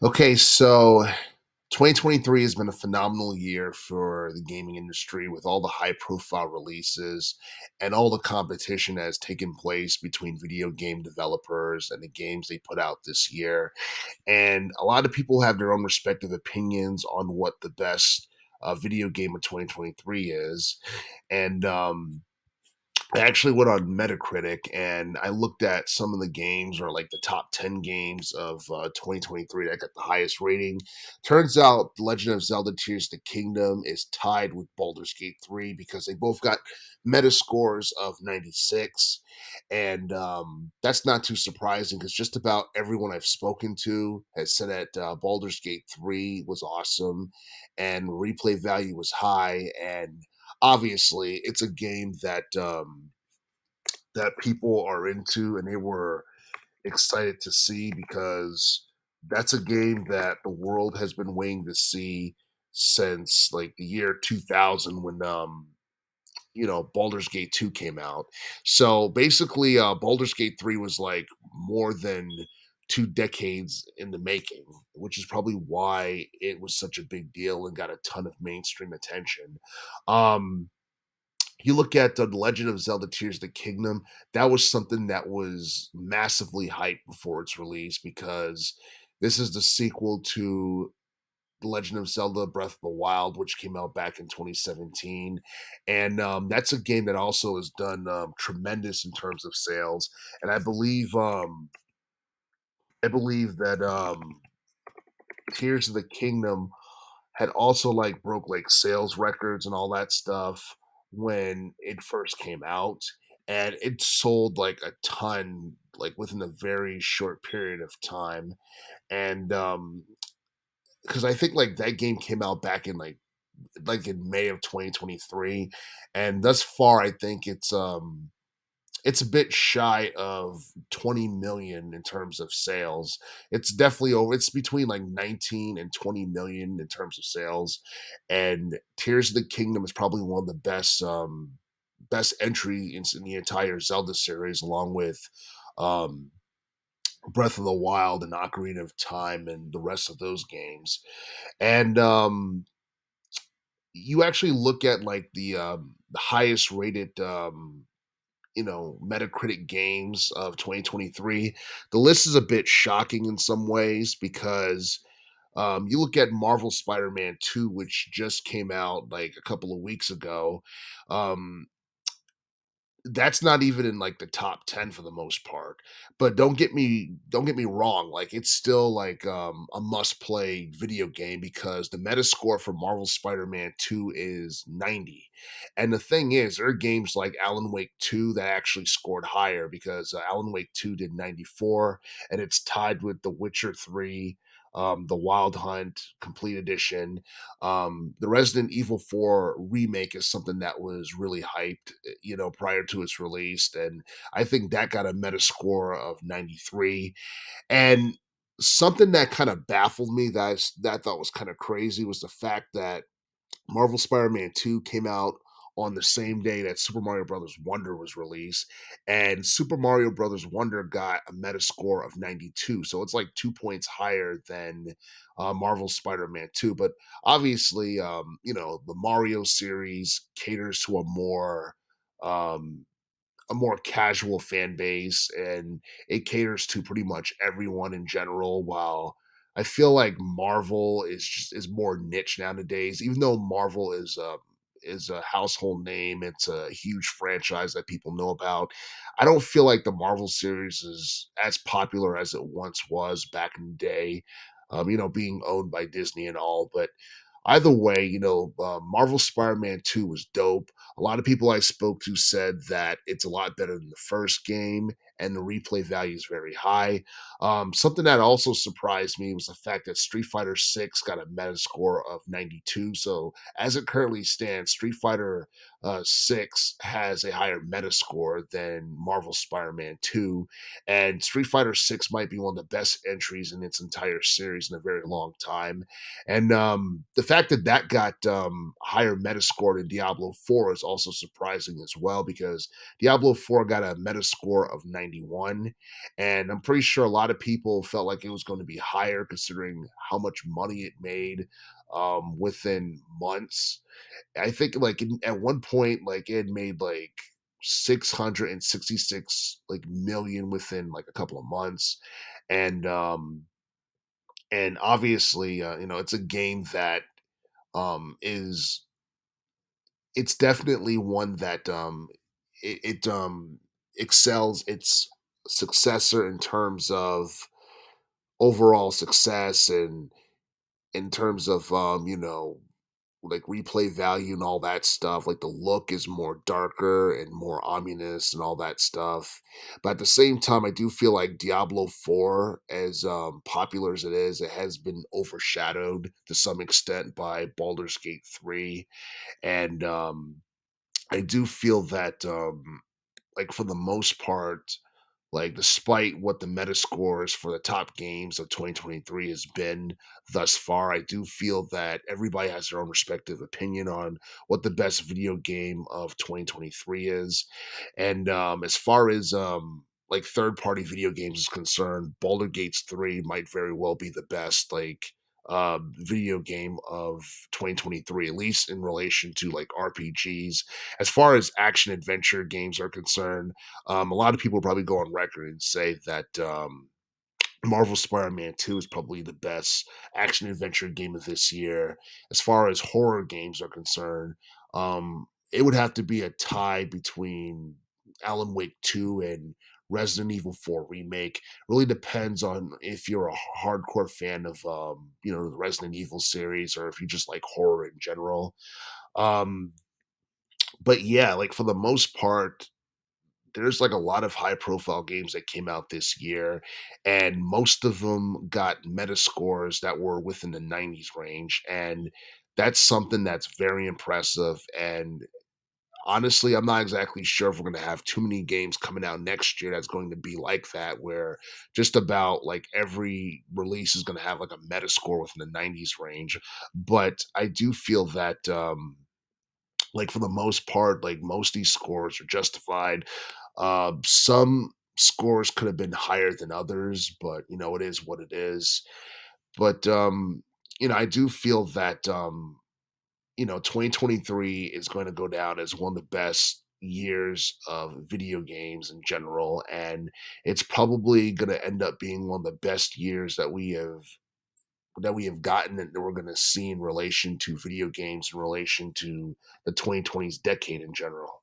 Okay, so 2023 has been a phenomenal year for the gaming industry with all the high profile releases and all the competition that has taken place between video game developers and the games they put out this year. And a lot of people have their own respective opinions on what the best video game of 2023 is. And I actually went on MetaCritic and I looked at some of the games or like the top 10 games of 2023 that got the highest rating. Turns out The Legend of Zelda Tears of the Kingdom is tied with Baldur's Gate 3 because they both got meta scores of 96. And that's not too surprising because just about everyone I've spoken to has said that Baldur's Gate 3 was awesome and replay value was high. And obviously it's a game that people are into and they were excited to see because that's a game that the world has been waiting to see since like the year 2000 when Baldur's Gate 2 came out. So basically Baldur's Gate 3 was like more than 2 decades in the making, which is probably why it was such a big deal and got a ton of mainstream attention. um you look at The Legend of Zelda Tears of the Kingdom, that was something that was massively hyped before its release because this is the sequel to The Legend of Zelda Breath of the Wild, which came out back in 2017. And that's a game that also has done tremendous in terms of sales. And I believe that Tears of the Kingdom had also like broke like sales records and all that stuff when it first came out, and it sold like a ton like within a very short period of time. And because I think like that game came out back in like in May of 2023, and thus far I think it's a bit shy of 20 million in terms of sales. It's definitely over. It's between like 19 and 20 million in terms of sales. And Tears of the Kingdom is probably one of the best entry in the entire Zelda series, along with um Breath of the Wild and Ocarina of Time and the rest of those games. And you actually look at like the highest rated Metacritic games of 2023. The list is a bit shocking in some ways because you look at Marvel Spider-Man 2, which just came out like a couple of weeks ago. Um, that's not even in like the top 10 for the most part. But don't get me wrong, like it's still like a must-play video game because the Metascore for Marvel Spider-Man 2 is 90. And the thing is, there are games like Alan Wake 2 that actually scored higher because Alan Wake 2 did 94 and it's tied with The Witcher 3, the Wild Hunt Complete Edition. The Resident Evil 4 remake is something that was really hyped, prior to its release. And I think that got a Metascore of 93. And something that kind of baffled me that I thought was kind of crazy was the fact that Marvel Spider-Man 2 came out on the same day that Super Mario Brothers Wonder was released, and Super Mario Brothers Wonder got a Metascore of 92. So it's like 2 points higher than Marvel Spider-Man 2. But obviously, the Mario series caters to um, a more casual fan base and it caters to pretty much everyone in general, while I feel like Marvel is more niche nowadays. Even though Marvel is a household name, it's a huge franchise that people know about. I don't feel like the Marvel series is as popular as it once was back in the day. Being owned by Disney and all, but either way, Marvel Spider-Man 2 was dope. A lot of people I spoke to said that it's a lot better than the first game, and the replay value is very high. Something that also surprised me was the fact that Street Fighter 6 got a Metascore of 92. So, as it currently stands, Street Fighter 6 has a higher Metascore than Marvel Spider-Man 2, and Street Fighter 6 might be one of the best entries in its entire series in a very long time. And the fact that that got higher Metascore than Diablo 4 is also surprising as well because Diablo 4 got a Metascore of 91, and I'm pretty sure a lot of people felt like it was going to be higher considering how much money it made within months. I think like at one point, like it had made like 666 like million within like a couple of months, and obviously, it's a game that is it's definitely one that it excels its successor in terms of overall success and in terms of like replay value and all that stuff. Like the look is more darker and more ominous and all that stuff. But at the same time, I do feel like Diablo 4, as popular as it is, it has been overshadowed to some extent by Baldur's Gate 3. And I do feel that like for the most part, like, despite what the meta scores for the top games of 2023 has been thus far, I do feel that everybody has their own respective opinion on what the best video game of 2023 is. And as far as like third-party video games is concerned, Baldur Gates 3 might very well be the best like video game of 2023, at least in relation to like RPGs. As far as action adventure games are concerned, a lot of people probably go on record and say that Marvel Spider-Man 2 is probably the best action adventure game of this year. As far as horror games are concerned, it would have to be a tie between Alan Wake 2 and Resident Evil 4 remake. Really depends on if you're a hardcore fan of the Resident Evil series or if you just like horror in general. Um, but yeah, like for the most part, there's like a lot of high profile games that came out this year, and most of them got meta scores that were within the 90s range. And that's something that's very impressive. And honestly, I'm not exactly sure if we're going to have too many games coming out next year that's going to be like that, where just about like every release is going to have like a meta score within the 90s range. But I do feel that like for the most part, like most of these scores are justified. Some scores could have been higher than others, but it is what it is. But I do feel that 2023 is going to go down as one of the best years of video games in general, and it's probably going to end up being one of the best years that we have gotten and that we're going to see in relation to video games in relation to the 2020s decade in general.